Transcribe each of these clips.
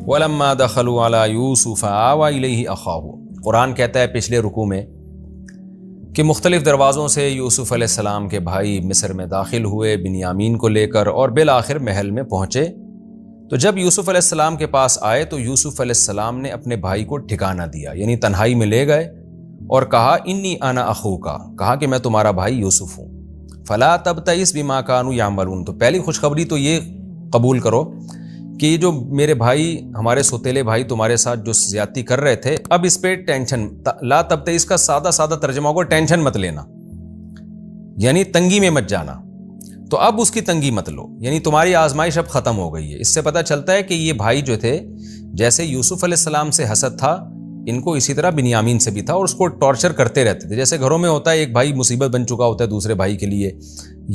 وَلَمَّا دَخَلُوا عَلَى يُوسُفَ آوَى إِلَيْهِ أَخَاهُ۔ قرآن کہتا ہے پچھلے رکوع میں کہ مختلف دروازوں سے یوسف علیہ السلام کے بھائی مصر میں داخل ہوئے بنیامین کو لے کر، اور بالآخر محل میں پہنچے۔ تو جب یوسف علیہ السلام کے پاس آئے تو یوسف علیہ السلام نے اپنے بھائی کو ٹھکانہ دیا، یعنی تنہائی میں لے گئے اور کہا انی انا اخوکا، کہا کہ میں تمہارا بھائی یوسف ہوں۔ فلا تبتئس بما كانوا يعملون، تو پہلی خوشخبری تو یہ قبول کرو کہ یہ جو میرے بھائی، ہمارے سوتیلے بھائی تمہارے ساتھ جو زیادتی کر رہے تھے، اب اس پہ ٹینشن، لا تبتئس کا سادہ ترجمہ ہوگا ٹینشن مت لینا، یعنی تنگی میں مت جانا۔ تو اب اس کی تنگی مت لو، یعنی تمہاری آزمائش اب ختم ہو گئی ہے۔ اس سے پتہ چلتا ہے کہ یہ بھائی جو تھے، جیسے یوسف علیہ السلام سے حسد تھا، ان کو اسی طرح بنیامین سے بھی تھا، اور اس کو ٹارچر کرتے رہتے تھے۔ جیسے گھروں میں ہوتا ہے ایک بھائی مصیبت بن چکا ہوتا ہے دوسرے بھائی کے لیے،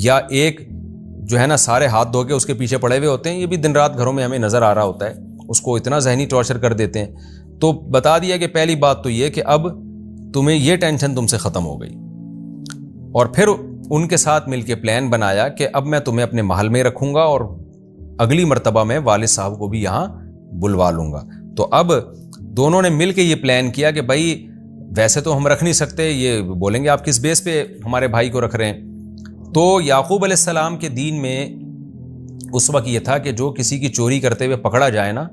یا ایک جو ہے نا سارے ہاتھ دھو کے اس کے پیچھے پڑے ہوئے ہوتے ہیں، یہ بھی دن رات گھروں میں ہمیں نظر آ رہا ہوتا ہے، اس کو اتنا ذہنی ٹارچر کر دیتے ہیں۔ تو بتا دیا کہ پہلی بات تو یہ کہ اب تمہیں یہ ٹینشن تم سے ختم ہو گئی، اور پھر ان کے ساتھ مل کے پلان بنایا کہ اب میں تمہیں اپنے محل میں رکھوں گا، اور اگلی مرتبہ میں والد صاحب کو بھی یہاں بلوا لوں گا۔ تو اب دونوں نے مل کے یہ پلان کیا کہ بھائی ویسے تو ہم رکھ نہیں سکتے، یہ بولیں گے آپ کس بیس پہ ہمارے بھائی کو رکھ رہے ہیں۔ تو یعقوب علیہ السلام کے دین میں اس وقت یہ تھا کہ جو کسی کی چوری کرتے ہوئے پکڑا جائے نا،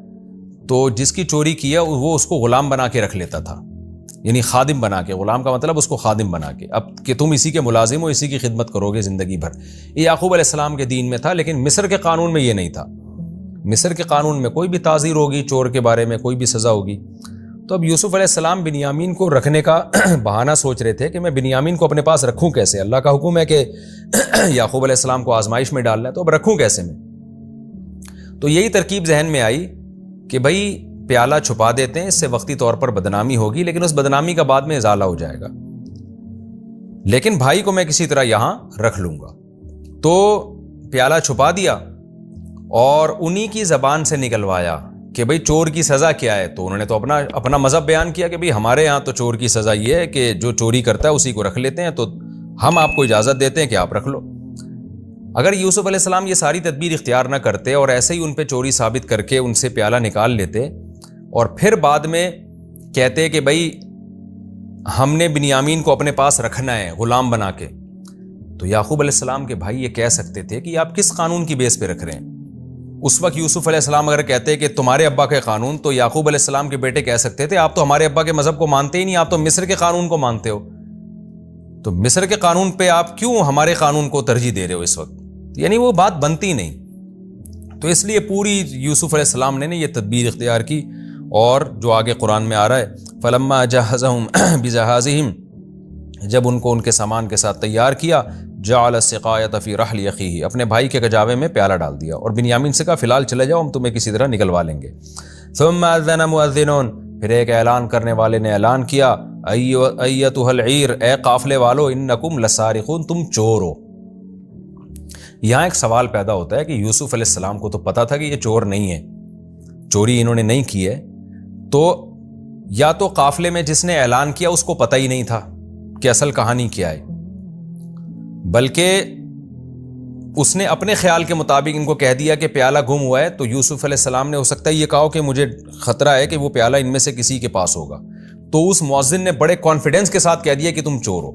تو جس کی چوری کیا وہ اس کو غلام بنا کے رکھ لیتا تھا، یعنی خادم بنا کے، غلام کا مطلب اس کو خادم بنا کے، اب کہ تم اسی کے ملازم ہو، اسی کی خدمت کرو گے زندگی بھر۔ یہ یعقوب علیہ السلام کے دین میں تھا، لیکن مصر کے قانون میں یہ نہیں تھا۔ مصر کے قانون میں کوئی بھی تعزیر ہوگی، چور کے بارے میں کوئی بھی سزا ہوگی۔ تو اب یوسف علیہ السلام بنیامین کو رکھنے کا بہانہ سوچ رہے تھے کہ میں بنیامین کو اپنے پاس رکھوں کیسے، اللہ کا حکم ہے کہ یعقوب علیہ السلام کو آزمائش میں ڈالنا ہے، تو اب رکھوں کیسے میں۔ تو یہی ترکیب ذہن میں آئی کہ بھائی پیالہ چھپا دیتے ہیں، اس سے وقتی طور پر بدنامی ہوگی، لیکن اس بدنامی کا بعد میں ازالہ ہو جائے گا، لیکن بھائی کو میں کسی طرح یہاں رکھ لوں گا۔ تو پیالہ چھپا دیا اور انہی کی زبان سے نکلوایا کہ بھئی چور کی سزا کیا ہے۔ تو انہوں نے تو اپنا مذہب بیان کیا کہ بھئی ہمارے ہاں تو چور کی سزا یہ ہے کہ جو چوری کرتا ہے اسی کو رکھ لیتے ہیں، تو ہم آپ کو اجازت دیتے ہیں کہ آپ رکھ لو۔ اگر یوسف علیہ السلام یہ ساری تدبیر اختیار نہ کرتے اور ایسے ہی ان پہ چوری ثابت کر کے ان سے پیالہ نکال لیتے، اور پھر بعد میں کہتے کہ بھئی ہم نے بنیامین کو اپنے پاس رکھنا ہے غلام بنا کے، تو یعقوب علیہ السلام کے بھائی یہ کہہ سکتے تھے کہ آپ کس قانون کی بیس پہ رکھ رہے ہیں۔ اس وقت یوسف علیہ السلام اگر کہتے کہ تمہارے ابا کے قانون، تو یعقوب علیہ السلام کے بیٹے کہہ سکتے تھے آپ تو ہمارے ابا کے مذہب کو مانتے ہی نہیں، آپ تو مصر کے قانون کو مانتے ہو، تو مصر کے قانون پہ آپ کیوں ہمارے قانون کو ترجیح دے رہے ہو اس وقت، یعنی وہ بات بنتی نہیں۔ تو اس لیے پوری یوسف علیہ السلام نے یہ تدبیر اختیار کی، اور جو آگے قرآن میں آ رہا ہے فلما جہزہم بجہازہم، جب ان کو ان کے سامان کے ساتھ تیار کیا، جعل السقایۃ فی رحل اخیہ، اپنے بھائی کے کجاوے میں پیالہ ڈال دیا، اور بنیامین سے کہا فی الحال چلے جاؤ، ہم تمہیں کسی طرح نکلوا لیں گے۔ ثم اذن مؤذن، پھر ایک اعلان کرنے والے نے اعلان کیا ایتھا العیر، اے قافلے والو، انکم لسارقون، تم چور ہو۔ یہاں ایک سوال پیدا ہوتا ہے کہ یوسف علیہ السلام کو تو پتا تھا کہ یہ چور نہیں ہے، چوری انہوں نے نہیں کی ہے، تو یا تو قافلے میں جس نے اعلان کیا اس کو پتہ ہی نہیں تھا کہ اصل کہانی کیا ہے، بلکہ اس نے اپنے خیال کے مطابق ان کو کہہ دیا کہ پیالہ گم ہوا ہے، تو یوسف علیہ السلام نے ہو سکتا ہے یہ کہا کہ مجھے خطرہ ہے کہ وہ پیالہ ان میں سے کسی کے پاس ہوگا، تو اس مؤذن نے بڑے کانفیڈنس کے ساتھ کہہ دیا کہ تم چور ہو۔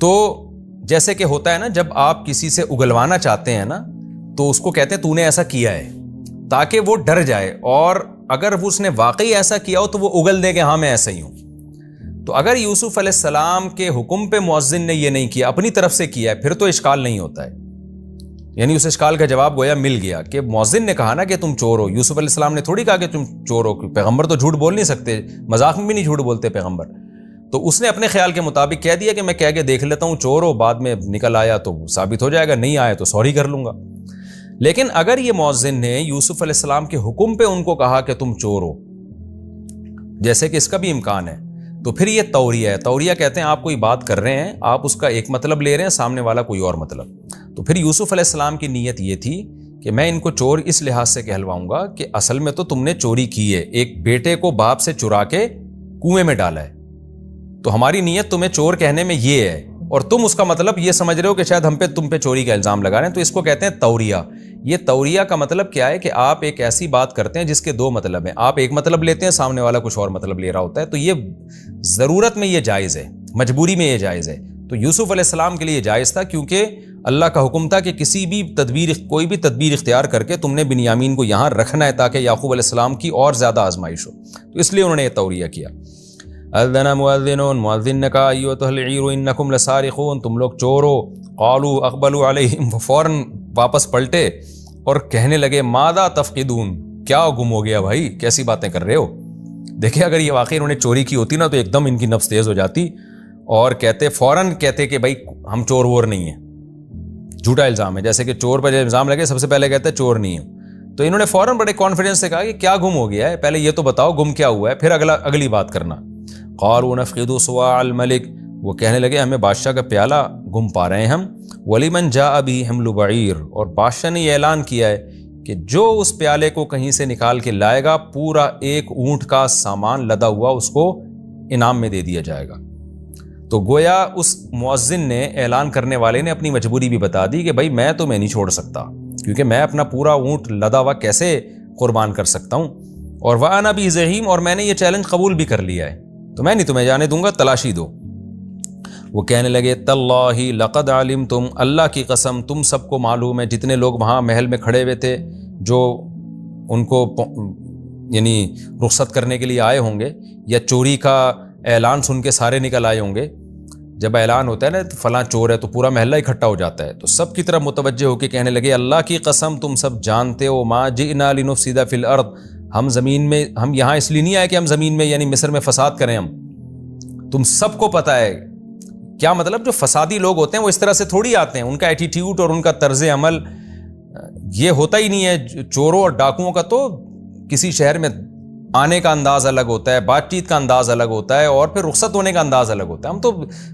تو جیسے کہ ہوتا ہے نا، جب آپ کسی سے اگلوانا چاہتے ہیں نا، تو اس کو کہتے ہیں تو نے ایسا کیا ہے، تاکہ وہ ڈر جائے، اور اگر اس نے واقعی ایسا کیا ہو تو وہ اگل دے کہ ہاں میں ایسا ہی ہوں۔ تو اگر یوسف علیہ السلام کے حکم پہ مؤذن نے یہ نہیں کیا، اپنی طرف سے کیا ہے، پھر تو اشکال نہیں ہوتا ہے، یعنی اس اشکال کا جواب گویا مل گیا کہ مؤذن نے کہا نا کہ تم چور ہو، یوسف علیہ السلام نے تھوڑی کہا کہ تم چور ہو، پیغمبر تو جھوٹ بول نہیں سکتے، مذاق میں بھی نہیں جھوٹ بولتے پیغمبر، تو اس نے اپنے خیال کے مطابق کہہ دیا کہ میں کہہ کے دیکھ لیتا ہوں چور ہو، بعد میں نکل آیا تو ثابت ہو جائے گا، نہیں آیا تو سوری کر لوں گا۔ لیکن اگر یہ مؤذن نے یوسف علیہ السلام کے حکم پہ ان کو کہا کہ تم چور ہو، جیسے کہ اس کا بھی امکان ہے، تو پھر یہ توریہ ہے۔ توریہ کہتے ہیں آپ کوئی بات کر رہے ہیں، آپ اس کا ایک مطلب لے رہے ہیں، سامنے والا کوئی اور مطلب، تو پھر یوسف علیہ السلام کی نیت یہ تھی کہ میں ان کو چور اس لحاظ سے کہلواؤں گا کہ اصل میں تو تم نے چوری کی ہے، ایک بیٹے کو باپ سے چرا کے کنویں میں ڈالا ہے، تو ہماری نیت تمہیں چور کہنے میں یہ ہے، اور تم اس کا مطلب یہ سمجھ رہے ہو کہ شاید ہم پہ تم پہ چوری کا الزام لگا رہے ہیں، تو اس کو کہتے ہیں توریہ، یہ توریہ کا مطلب کیا ہے کہ آپ ایک ایسی بات کرتے ہیں جس کے دو مطلب ہیں, آپ ایک مطلب لیتے ہیں, سامنے والا کچھ اور مطلب لے رہا ہوتا ہے, تو یہ ضرورت میں یہ جائز ہے, مجبوری میں یہ جائز ہے. تو یوسف علیہ السلام کے لیے یہ جائز تھا کیونکہ اللہ کا حکم تھا کہ کوئی بھی تدبیر اختیار کر کے تم نے بنیامین کو یہاں رکھنا ہے تاکہ یعقوب علیہ السلام کی اور زیادہ آزمائش ہو, تو اس لیے انہوں نے یہ توریہ کیا. اذن مؤذن, مؤذن نے کہا ایھا العیر انکم لسارقون, تم لوگ چور ہو. قالوا اقبلوا علیہم, فوراً واپس پلٹے اور کہنے لگے ماذا تفقدون, کیا گم ہو گیا بھائی, کیسی باتیں کر رہے ہو. دیکھیں اگر یہ واقعی انہوں نے چوری کی ہوتی نا تو ایک دم ان کی نفس تیز ہو جاتی اور فوراً کہتے کہ بھائی ہم چور وور نہیں ہیں, جھوٹا الزام ہے. جیسے کہ چور پر جب الزام لگے سب سے پہلے کہتے ہیں چور نہیں ہے, تو انہوں نے فوراً بڑے کانفیڈنس سے کہا کہ کیا گم ہو گیا ہے, پہلے یہ تو بتاؤ گم کیا ہوا ہے, پھر اگلی بات کرنا. قالوا نفقد صواع الملک, وہ کہنے لگے ہمیں بادشاہ کا پیالہ گم پا رہے ہیں ہم. ولمن جاء به حمل بعیر, اور بادشاہ نے یہ اعلان کیا ہے کہ جو اس پیالے کو کہیں سے نکال کے لائے گا پورا ایک اونٹ کا سامان لدا ہوا اس کو انعام میں دے دیا جائے گا. تو گویا اس مؤذن نے, اعلان کرنے والے نے اپنی مجبوری بھی بتا دی کہ بھائی میں تمہیں نہیں چھوڑ سکتا کیونکہ میں اپنا پورا اونٹ لدا ہوا کیسے قربان کر سکتا ہوں, اور وَأَنَا بِهِ زَعِيمٌ, اور میں نے یہ چیلنج قبول بھی کر لیا ہے, تو میں نہیں تمہیں جانے دوں گا, تلاشی دو. وہ کہنے لگے تاللہ لقد علمتم, اللہ کی قسم تم سب کو معلوم ہے, جتنے لوگ وہاں محل میں کھڑے ہوئے تھے جو ان کو یعنی رخصت کرنے کے لیے آئے ہوں گے یا چوری کا اعلان سن کے سارے نکل آئے ہوں گے. جب اعلان ہوتا ہے نا فلاں چور ہے تو پورا محلہ اکٹھا ہو جاتا ہے, تو سب کی طرف متوجہ ہو کے کہنے لگے اللہ کی قسم تم سب جانتے ہو ما جئنا لنفسد فی الارض, ہم یہاں اس لیے نہیں آئے کہ ہم زمین میں یعنی مصر میں فساد کریں. ہم تم سب کو پتہ ہے کیا مطلب, جو فسادی لوگ ہوتے ہیں وہ اس طرح سے تھوڑی آتے ہیں, ان کا ایٹیٹیوڈ اور ان کا طرز عمل یہ ہوتا ہی نہیں ہے. چوروں اور ڈاکوؤں کا تو کسی شہر میں آنے کا انداز الگ ہوتا ہے, بات چیت کا انداز الگ ہوتا ہے, اور پھر رخصت ہونے کا انداز الگ ہوتا ہے. ہم تو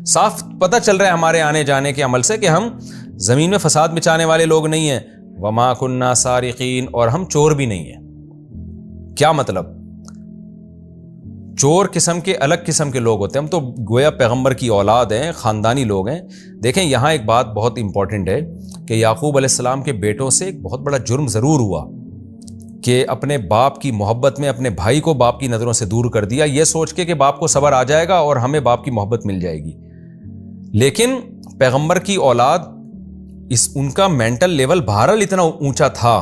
صاف پتہ چل رہا ہے ہمارے آنے جانے کے عمل سے کہ ہم زمین میں فساد مچانے والے لوگ نہیں ہیں. وما کننا سارقین, اور ہم چور بھی نہیں ہیں. کیا مطلب, چور الگ قسم کے لوگ ہوتے ہیں, ہم تو گویا پیغمبر کی اولاد ہیں, خاندانی لوگ ہیں. دیکھیں یہاں ایک بات بہت امپورٹنٹ ہے کہ یعقوب علیہ السلام کے بیٹوں سے ایک بہت بڑا جرم ضرور ہوا کہ اپنے باپ کی محبت میں اپنے بھائی کو باپ کی نظروں سے دور کر دیا, یہ سوچ کے کہ باپ کو صبر آ جائے گا اور ہمیں باپ کی محبت مل جائے گی. لیکن پیغمبر کی اولاد ان کا مینٹل لیول بہرحال اتنا اونچا تھا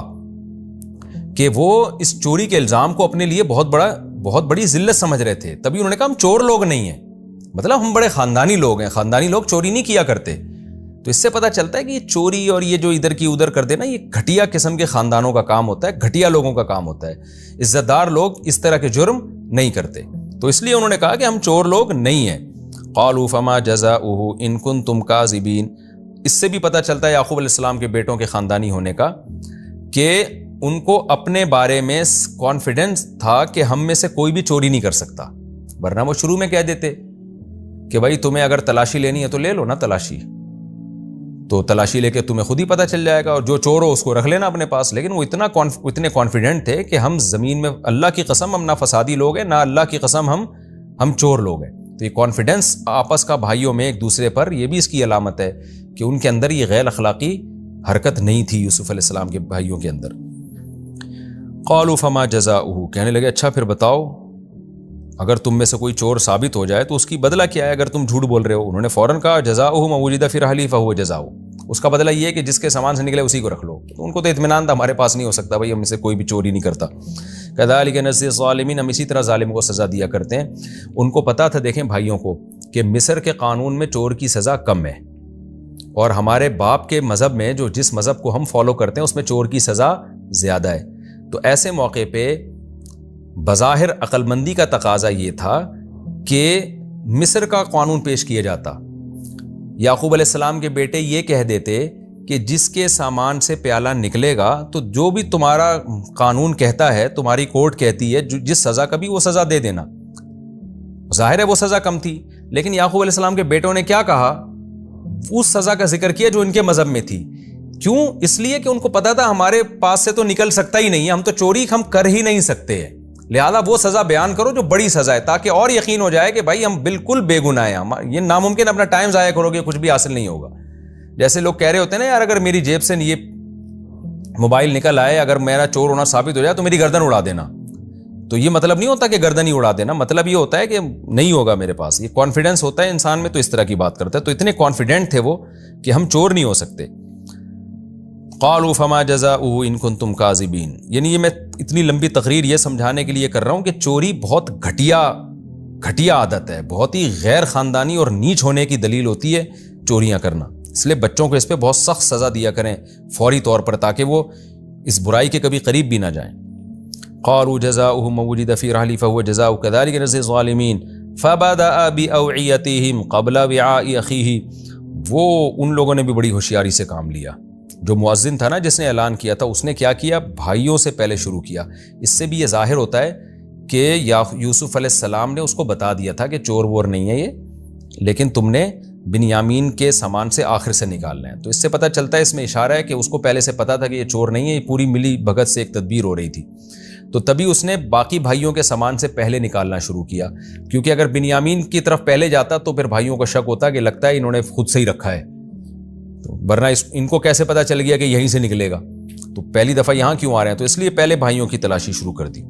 کہ وہ اس چوری کے الزام کو اپنے لیے بہت بڑی ذلت سمجھ رہے تھے. تبھی انہوں نے کہا ہم چور لوگ نہیں ہیں, مطلب ہم بڑے خاندانی لوگ ہیں, خاندانی لوگ چوری نہیں کیا کرتے. تو اس سے پتہ چلتا ہے کہ یہ چوری اور یہ جو ادھر کی ادھر کر دینا یہ گھٹیا قسم کے خاندانوں کا کام ہوتا ہے, گھٹیا لوگوں کا کام ہوتا ہے. عزت دار لوگ اس طرح کے جرم نہیں کرتے. تو اس لیے انہوں نے کہا کہ ہم چور لوگ نہیں ہیں. قالوا فما جزاؤہ ان کنتم کاذبین. اس سے بھی پتہ چلتا ہے یعقوب علیہ السلام کے بیٹوں کے خاندانی ہونے کا کہ ان کو اپنے بارے میں کانفیڈنس تھا کہ ہم میں سے کوئی بھی چوری نہیں کر سکتا, ورنہ وہ شروع میں کہہ دیتے کہ بھائی تمہیں اگر تلاشی لینی ہے تو لے لو نا تلاشی, تو تلاشی لے کے تمہیں خود ہی پتہ چل جائے گا, اور جو چور ہو اس کو رکھ لینا اپنے پاس. لیکن وہ اتنے کانفیڈنٹ تھے کہ ہم زمین میں اللہ کی قسم ہم نہ فسادی لوگ ہیں, نہ اللہ کی قسم ہم چور لوگ ہیں. تو یہ کانفیڈنس آپس کا بھائیوں میں ایک دوسرے پر, یہ بھی اس کی علامت ہے کہ ان کے اندر یہ غیر اخلاقی حرکت نہیں تھی یوسف علیہ السلام کے بھائیوں کے اندر. قالوا فما جزاؤہ, کہنے لگے اچھا پھر بتاؤ اگر تم میں سے کوئی چور ثابت ہو جائے تو اس کی بدلہ کیا ہے اگر تم جھوٹ بول رہے ہو. انہوں نے فوراً کہا جزاؤہ ما وجد فی رحلہ فہو جزاؤہ, اس کا بدلہ یہ ہے کہ جس کے سامان سے نکلے اسی کو رکھ لو. تو ان کو تو اطمینان تھا ہمارے پاس نہیں ہو سکتا بھائی, ہم میں سے کوئی بھی چوری نہیں کرتا. کذالک نجزی الظالمین, ہم اسی طرح ظالموں کو سزا دیا کرتے ہیں. ان کو پتا تھا دیکھیں بھائیوں کو کہ مصر کے قانون میں چور کی سزا کم ہے, اور ہمارے باپ کے مذہب میں جس مذہب کو ہم فالو کرتے ہیں اس میں چور کی سزا زیادہ ہے. تو ایسے موقع پہ بظاہر عقل مندی کا تقاضا یہ تھا کہ مصر کا قانون پیش کیا جاتا. یعقوب علیہ السلام کے بیٹے یہ کہہ دیتے کہ جس کے سامان سے پیالہ نکلے گا تو جو بھی تمہارا قانون کہتا ہے, تمہاری کورٹ کہتی ہے, جس سزا کا بھی وہ سزا دے دینا. ظاہر ہے وہ سزا کم تھی, لیکن یعقوب علیہ السلام کے بیٹوں نے کیا کہا, اس سزا کا ذکر کیا جو ان کے مذہب میں تھی. کیوں؟ اس لیے کہ ان کو پتا تھا ہمارے پاس سے تو نکل سکتا ہی نہیں ہے, ہم تو چوری ہم کر ہی نہیں سکتے ہیں, لہذا وہ سزا بیان کرو جو بڑی سزا ہے, تاکہ اور یقین ہو جائے کہ بھائی ہم بالکل بے گناہ ہیں. یہ ناممکن اپنا ٹائم ضائع کرو گے, کچھ بھی حاصل نہیں ہوگا. جیسے لوگ کہہ رہے ہوتے ہیں نا یار اگر میری جیب سے یہ موبائل نکل آئے، اگر میرا چور ہونا ثابت ہو جائے تو میری گردن اڑا دینا. تو یہ مطلب نہیں ہوتا کہ گردن ہی اڑا دینا، مطلب یہ ہوتا ہے کہ نہیں ہوگا میرے پاس. یہ کانفیڈنس ہوتا ہے انسان میں، تو اس طرح کی بات کرتا ہے. تو اتنے کانفیڈنٹ تھے وہ کہ ہم چور نہیں ہو سکتے. قالوا فما جزاؤه ان کنتم کاذبین. یعنی یہ میں اتنی لمبی تقریر یہ سمجھانے کے لیے کر رہا ہوں کہ چوری بہت گھٹیا عادت ہے، بہت ہی غیر خاندانی اور نیچ ہونے کی دلیل ہوتی ہے چوریاں کرنا. اس لیے بچوں کو اس پہ بہت سخت سزا دیا کریں فوری طور پر، تاکہ وہ اس برائی کے کبھی قریب بھی نہ جائیں. قالوا جزاؤه ما وجد في رحله فهو جزاء كذلك نجزي الظالمين فبدأ بأوعيتهم قبل وعاء أخيه. وہ ان لوگوں نے بھی بڑی ہوشیاری سے کام لیا. جو مؤذن تھا نا جس نے اعلان کیا تھا، اس نے کیا کیا؟ بھائیوں سے پہلے شروع کیا. اس سے بھی یہ ظاہر ہوتا ہے کہ یوسف علیہ السلام نے اس کو بتا دیا تھا کہ چور وور نہیں ہے یہ، لیکن تم نے بنیامین کے سامان سے آخر سے نکالنا ہے. تو اس سے پتہ چلتا ہے، اس میں اشارہ ہے کہ اس کو پہلے سے پتا تھا کہ یہ چور نہیں ہے، یہ پوری ملی بھگت سے ایک تدبیر ہو رہی تھی. تو تبھی اس نے باقی بھائیوں کے سامان سے پہلے نکالنا شروع کیا، کیونکہ اگر بنیامین کی طرف پہلے جاتا تو پھر بھائیوں کو شک ہوتا کہ لگتا ہے انہوں نے خود سے ہی رکھا ہے، تو ورنہ ان کو کیسے پتا چل گیا کہ یہیں سے نکلے گا، تو پہلی دفعہ یہاں کیوں آ رہے ہیں؟ تو اس لیے پہلے بھائیوں کی تلاشی شروع کر دی.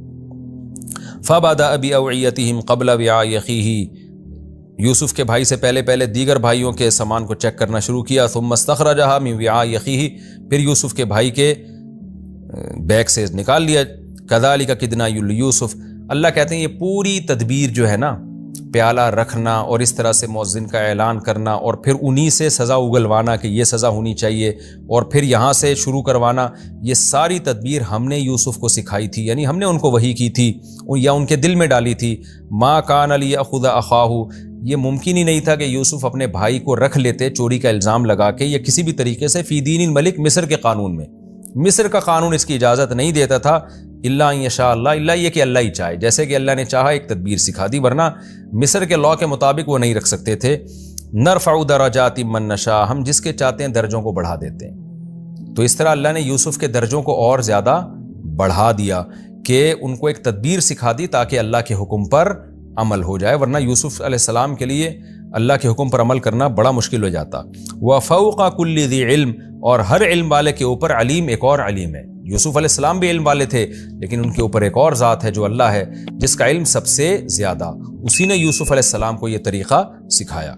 فَبَدَأَ بِأَوْعِيَتِهِمْ قَبْلَ وِعَاءِ أَخِيهِ. یوسف کے بھائی سے پہلے دیگر بھائیوں کے سامان کو چیک کرنا شروع کیا. ثُمَّ اسْتَخْرَجَهَا مِنْ وِعَاءِ أَخِيهِ. پھر یوسف کے بھائی کے بیگ سے نکال لیا. كَذَلِكَ كِدْنَا لِيُوسُف. اللہ کہتے ہیں یہ پوری تدبیر جو ہے نا، پیالہ رکھنا اور اس طرح سے مؤذن کا اعلان کرنا اور پھر انہی سے سزا اگلوانا کہ یہ سزا ہونی چاہیے اور پھر یہاں سے شروع کروانا، یہ ساری تدبیر ہم نے یوسف کو سکھائی تھی. یعنی ہم نے ان کو وحی کی تھی یا ان کے دل میں ڈالی تھی. ما کان لیأخذ اخاہ. یہ ممکن ہی نہیں تھا کہ یوسف اپنے بھائی کو رکھ لیتے چوری کا الزام لگا کے یا کسی بھی طریقے سے. فی دین الملک، مصر کے قانون میں، مصر کا قانون اس کی اجازت نہیں دیتا تھا. الا ان یشاء اللہ، اللہ یہ کہ اللہ ہی چاہے، جیسے کہ اللہ نے چاہا ایک تدبیر سکھا دی، ورنہ مصر کے لاء کے مطابق وہ نہیں رکھ سکتے تھے. نرفع درجات من نشاء. ہم جس کے چاہتے ہیں درجوں کو بڑھا دیتے ہیں. تو اس طرح اللہ نے یوسف کے درجوں کو اور زیادہ بڑھا دیا کہ ان کو ایک تدبیر سکھا دی تاکہ اللہ کے حکم پر عمل ہو جائے، ورنہ یوسف علیہ السلام کے لیے اللہ کے حکم پر عمل کرنا بڑا مشکل ہو جاتا. وَفَوْقَ كُلِّ ذِي عِلْم. اور ہر علم والے کے اوپر علیم ایک اور علیم ہے. یوسف علیہ السلام بھی علم والے تھے، لیکن ان کے اوپر ایک اور ذات ہے جو اللہ ہے، جس کا علم سب سے زیادہ. اسی نے یوسف علیہ السلام کو یہ طریقہ سکھایا.